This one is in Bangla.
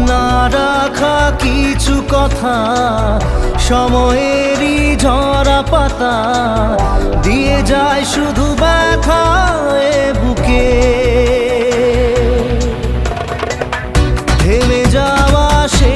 না রাখা কিছু কথা, সময়েরই ঝরা পাতা দিয়ে যায় শুধু ব্যথা এ বুকে। থেমে যাওয়া সে